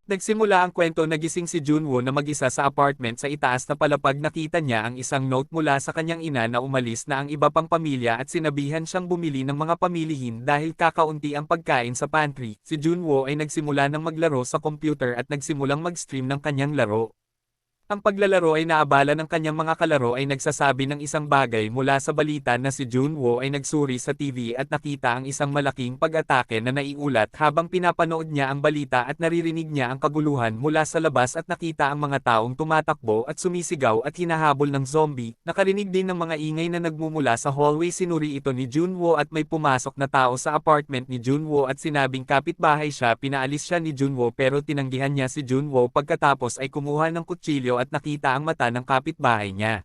Nagsimula ang kwento na gising si Junwoo na mag-isa sa apartment sa itaas na palapag nakita niya ang isang note mula sa kanyang ina na umalis na ang iba pang pamilya at sinabihan siyang bumili ng mga pamilihin dahil kakaunti ang pagkain sa pantry. Si Junwoo ay nagsimula ng maglaro sa computer at nagsimulang mag-stream ng kanyang laro. Ang paglalaro ay naabala ng kanyang mga kalaro ay nagsasabi ng isang bagay mula sa balita na si Junwoo ay nagsuri sa TV at nakita ang isang malaking pag-atake na naiulat habang pinapanood niya ang balita at naririnig niya ang kaguluhan mula sa labas at nakita ang mga taong tumatakbo at sumisigaw at hinahabol ng zombie. Nakarinig din ng mga ingay na nagmumula sa hallway. Sinuri ito ni Junwoo at may pumasok na tao sa apartment ni Junwoo at sinabing kapitbahay siya. Pinaalis siya ni Junwoo pero tinanggihan niya si Junwoo pagkatapos ay kumuha ng kutsilyo at nakita ang mata ng kapitbahay niya.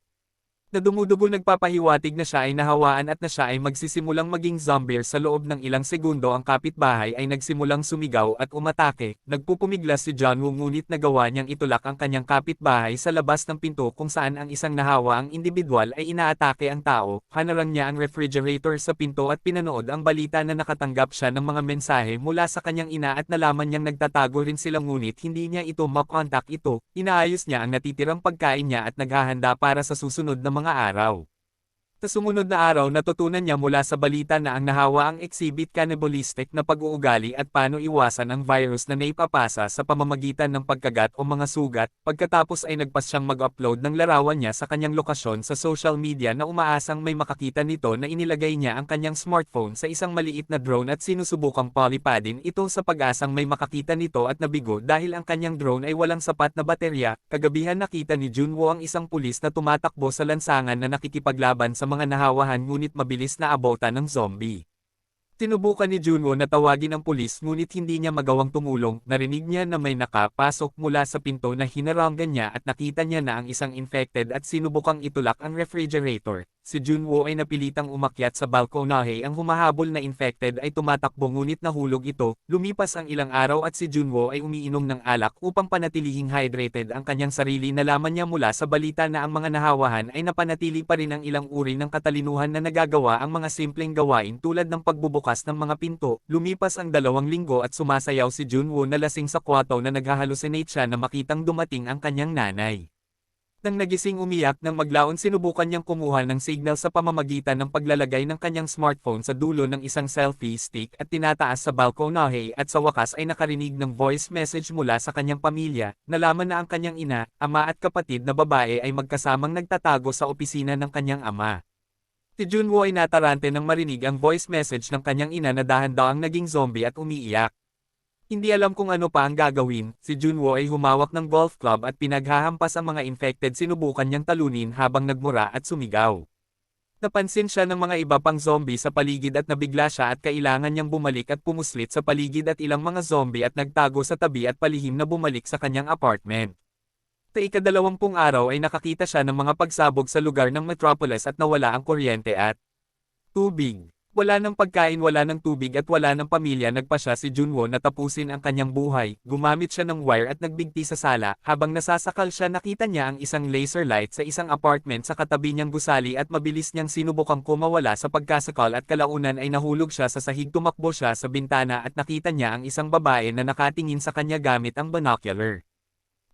Na dumudugo nagpapahiwatig na siya ay nahawaan at na siya ay magsisimulang maging zombie sa loob ng ilang segundo. Ang kapitbahay ay nagsimulang sumigaw at umatake. Nagpupumiglas si Junwoo ngunit nagawa niyang itulak ang kanyang kapitbahay sa labas ng pinto kung saan ang isang nahawaang individual ay inaatake ang tao. Hanarang niya ang refrigerator sa pinto at pinanood ang balita na nakatanggap siya ng mga mensahe mula sa kanyang ina at nalaman niyang nagtatago rin sila ngunit hindi niya ito makontak ito. Inaayos niya ang natitirang pagkain niya at naghahanda para sa susunod na mga araw. Sa sumunod na araw natutunan niya mula sa balita na ang nahawa ang exhibit cannibalistic na pag-uugali at paano iwasan ang virus na naipapasa sa pamamagitan ng pagkagat o mga sugat. Pagkatapos ay nagpas siyang mag-upload ng larawan niya sa kanyang lokasyon sa social media na umaasang may makakita nito na inilagay niya ang kanyang smartphone sa isang maliit na drone at sinusubukang polypadin ito sa pag-asang may makakita nito at nabigo dahil ang kanyang drone ay walang sapat na baterya. Kagabihan nakita ni Junwoo ang isang pulis na tumatakbo sa lansangan na nakikipaglaban sa mga nahawahan ngunit mabilis na abutan ng zombie. Sinubukan ni Junwoo na tawagin ang pulis ngunit hindi niya magawang tumulong. Narinig niya na may nakapasok mula sa pinto na hinarangan niya at nakita niya na ang isang infected at sinubukang itulak ang refrigerator. Si Junwoo ay napilitang umakyat sa balkonahe. Ang humahabol na infected ay tumatakbo ngunit nahulog ito. Lumipas ang ilang araw at si Junwoo ay umiinom ng alak upang panatilihing hydrated ang kanyang sarili. Nalaman niya mula sa balita na ang mga nahawahan ay napanatili pa rin ang ilang uri ng katalinuhan na nagagawa ang mga simpleng gawain tulad ng pagbubukas ng mga pinto. Lumipas ang 2 linggo at sumasayaw si Junwoo na lasing sa kwarto na naghahalusinate siya na makitang dumating ang kanyang nanay. Nang nagising umiyak ng maglaon sinubukan niyang kumuha ng signal sa pamamagitan ng paglalagay ng kanyang smartphone sa dulo ng isang selfie stick at tinataas sa balkonahe at sa wakas ay nakarinig ng voice message mula sa kanyang pamilya. Nalaman na ang kanyang ina, ama at kapatid na babae ay magkasamang nagtatago sa opisina ng kanyang ama. Si Junwoo ay natarante nang marinig ang voice message ng kanyang ina na dahan-dahang naging zombie at umiiyak. Hindi alam kung ano pa ang gagawin, si Junwoo ay humawak ng golf club at pinaghahampas ang mga infected. Sinubukan niyang talunin habang nagmura at sumigaw. Napansin siya ng mga iba pang zombie sa paligid at nabigla siya at kailangan niyang bumalik at pumuslit sa paligid at ilang mga zombie at nagtago sa tabi at palihim na bumalik sa kanyang apartment. Sa ika-20 araw ay nakakita siya ng mga pagsabog sa lugar ng Metropolis at nawala ang kuryente at tubig. Wala ng pagkain, wala ng tubig at wala ng pamilya. Nagpasya si Junwoo na tapusin ang kanyang buhay. Gumamit siya ng wire at nagbigti sa sala. Habang nasasakal siya nakita niya ang isang laser light sa isang apartment sa katabi niyang gusali at mabilis niyang sinubukang kumawala sa pagkasakal at kalaunan ay nahulog siya sa sahig. Tumakbo siya sa bintana at nakita niya ang isang babae na nakatingin sa kanya gamit ang binocular.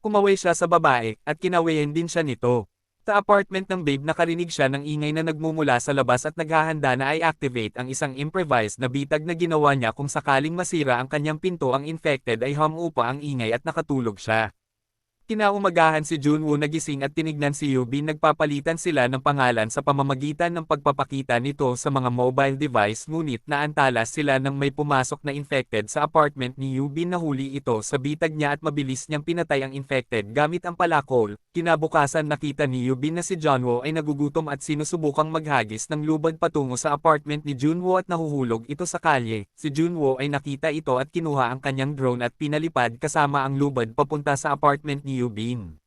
Kumaway siya sa babae at kinawayan din siya nito. Sa apartment ng babe nakarinig siya ng ingay na nagmumula sa labas at naghahanda na i-activate ang isang improvised na bitag na ginawa niya kung sakaling masira ang kanyang pinto. Ang infected ay humupa ang ingay at nakatulog siya. Kinaumagahan si Junwoo nagising at tinignan si Yubin. Nagpapalitan sila ng pangalan sa pamamagitan ng pagpapakita nito sa mga mobile device ngunit naantalas sila nang may pumasok na infected sa apartment ni Yubin. Nahuli ito sa bitag niya at mabilis niyang pinatay ang infected gamit ang palakol. Kinabukasan nakita ni Yubin na si Junwoo ay nagugutom at sinusubukang maghagis ng lubad patungo sa apartment ni Junwoo at nahuhulog ito sa kalye. Si Junwoo ay nakita ito at kinuha ang kanyang drone at pinalipad kasama ang lubad papunta sa apartment ni Yubin.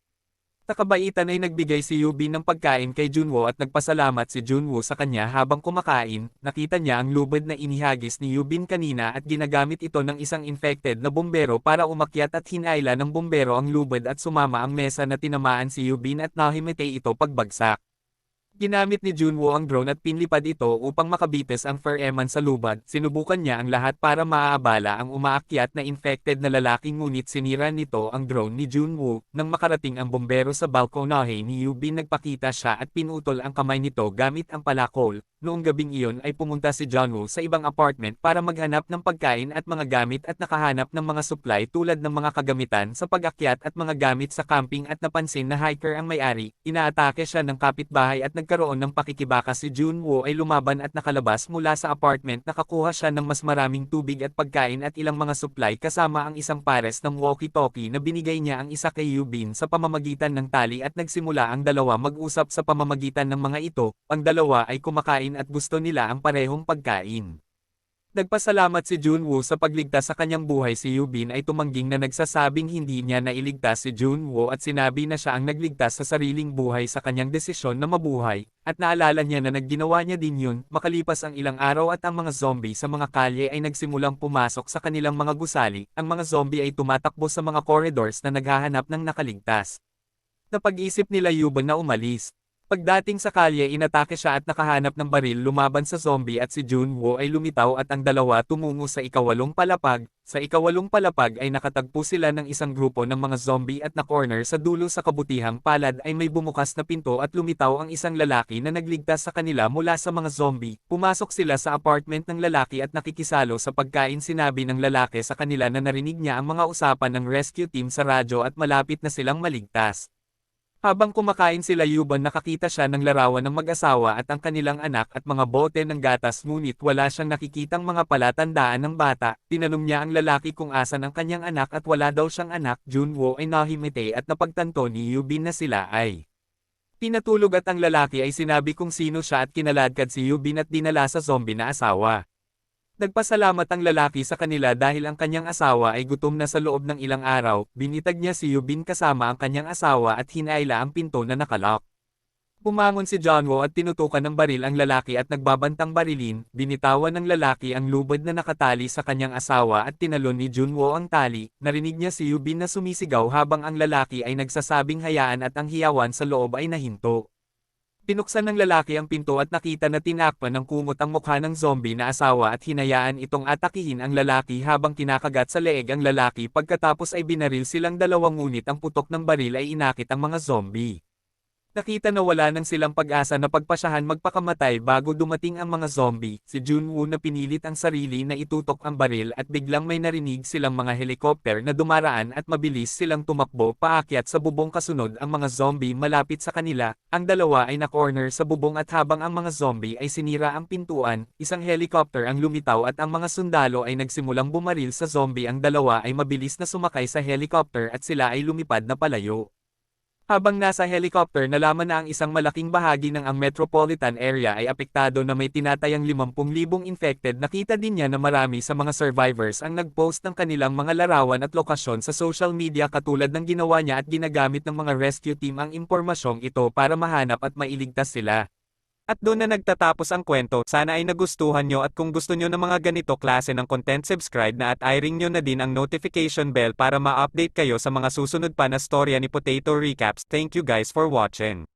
Sa kabaitan ay nagbigay si Yubin ng pagkain kay Junwoo at nagpasalamat si Junwoo sa kanya habang kumakain. Nakita niya ang lubad na inihagis ni Yubin kanina at ginagamit ito ng isang infected na bumbero para umakyat at hinaila ng bumbero ang lubad at sumama ang mesa na tinamaan si Yubin at nahimatay ito pagbagsak. Ginamit ni Junwoo ang drone at pinlipad ito upang makabitis ang Fur Eman sa lubad. Sinubukan niya ang lahat para maaabala ang umaakyat na infected na lalaki ngunit sinira nito ang drone ni Junwoo. Nang makarating ang bombero sa balkonahe ni Yubin, nagpakita siya at pinutol ang kamay nito gamit ang palakol. Noong gabing iyon ay pumunta si Junwoo sa ibang apartment para maghanap ng pagkain at mga gamit at nakahanap ng mga supply tulad ng mga kagamitan sa pag-akyat at mga gamit sa camping at napansin na hiker ang may-ari. Inaatake siya ng kapitbahay at nagkaroon ng pakikibaka. Si Junwoo ay lumaban at nakalabas mula sa apartment. Nakakuha siya ng mas maraming tubig at pagkain at ilang mga supply kasama ang isang pares ng walkie-talkie na binigay niya ang isa kay Yubin sa pamamagitan ng tali at nagsimula ang dalawa mag-usap sa pamamagitan ng mga ito. Ang dalawa ay kumakain at gusto nila ang parehong pagkain. Nagpasalamat si Junwoo sa pagligtas sa kanyang buhay. Si Yubin ay tumangging na nagsasabing hindi niya nailigtas si Junwoo at sinabi na siya ang nagligtas sa sariling buhay sa kanyang desisyon na mabuhay, at naalala niya na nagginawa niya din yun. Makalipas ang ilang araw at ang mga zombie sa mga kalye ay nagsimulang pumasok sa kanilang mga gusali. Ang mga zombie ay tumatakbo sa mga corridors na naghahanap ng nakaligtas. Napag-isip nila Yubin na umalis. Pagdating sa kalye, inatake siya at nakahanap ng baril lumaban sa zombie at si Junwoo ay lumitaw at ang dalawa tumungo sa ikawalong palapag. Sa ikawalong palapag ay nakatagpo sila ng isang grupo ng mga zombie at na-corner sa dulo. Sa kabutihang palad ay may bumukas na pinto at lumitaw ang isang lalaki na nagligtas sa kanila mula sa mga zombie. Pumasok sila sa apartment ng lalaki at nakikisalo sa pagkain. Sinabi ng lalaki sa kanila na narinig niya ang mga usapan ng rescue team sa radyo at malapit na silang maligtas. Habang kumakain sila Yubin, nakakita siya ng larawan ng mag-asawa at ang kanilang anak at mga bote ng gatas ngunit wala siyang nakikitang mga palatandaan ng bata. Tinanong niya ang lalaki kung asan ang kanyang anak at wala daw siyang anak. Junwoo ay nahimite at napagtanto ni Yubin na sila ay pinatulog at ang lalaki ay sinabi kung sino siya at kinaladkad si Yubin at dinala sa zombie na asawa. Nagpasalamat ang lalaki sa kanila dahil ang kanyang asawa ay gutom na sa loob ng ilang araw. Binitag niya si Yubin kasama ang kanyang asawa at hinaila ang pinto na nakalock. Bumangon si Junwoo at tinutukan ng baril ang lalaki at nagbabantang barilin. Binitawan ng lalaki ang lubad na nakatali sa kanyang asawa at tinalon ni Junwoo ang tali. Narinig niya si Yubin na sumisigaw habang ang lalaki ay nagsasabing hayaan at ang hiyawan sa loob ay nahinto. Pinuksan ng lalaki ang pinto at nakita na tinakpan ng kumot ang mukha ng zombie na asawa at hinayaan itong atakihin ang lalaki habang kinakagat sa leeg ang lalaki. Pagkatapos ay binaril silang dalawa ngunit ang putok ng baril ay inakit ang mga zombie. Nakita na wala nang silang pag-asa na pagpasyahan magpakamatay bago dumating ang mga zombie. Si Junwoo na pinilit ang sarili na itutok ang baril at biglang may narinig silang mga helicopter na dumaraan at mabilis silang tumakbo paakyat sa bubong. Kasunod ang mga zombie malapit sa kanila. Ang dalawa ay na-corner sa bubong at habang ang mga zombie ay sinira ang pintuan, isang helicopter ang lumitaw at ang mga sundalo ay nagsimulang bumaril sa zombie. Ang dalawa ay mabilis na sumakay sa helicopter at sila ay lumipad na palayo. Habang nasa helicopter, nalaman na ang isang malaking bahagi ng ang metropolitan area ay apektado na may tinatayang 50,000 infected. Nakita din niya na marami sa mga survivors ang nag-post ng kanilang mga larawan at lokasyon sa social media katulad ng ginawa niya at ginagamit ng mga rescue team ang impormasyong ito para mahanap at mailigtas sila. At doon na nagtatapos ang kwento. Sana ay nagustuhan nyo at kung gusto nyo ng mga ganito klase ng content, subscribe na at i-ring nyo na din ang notification bell para ma-update kayo sa mga susunod pa na storya ni Potato Recaps. Thank you guys for watching.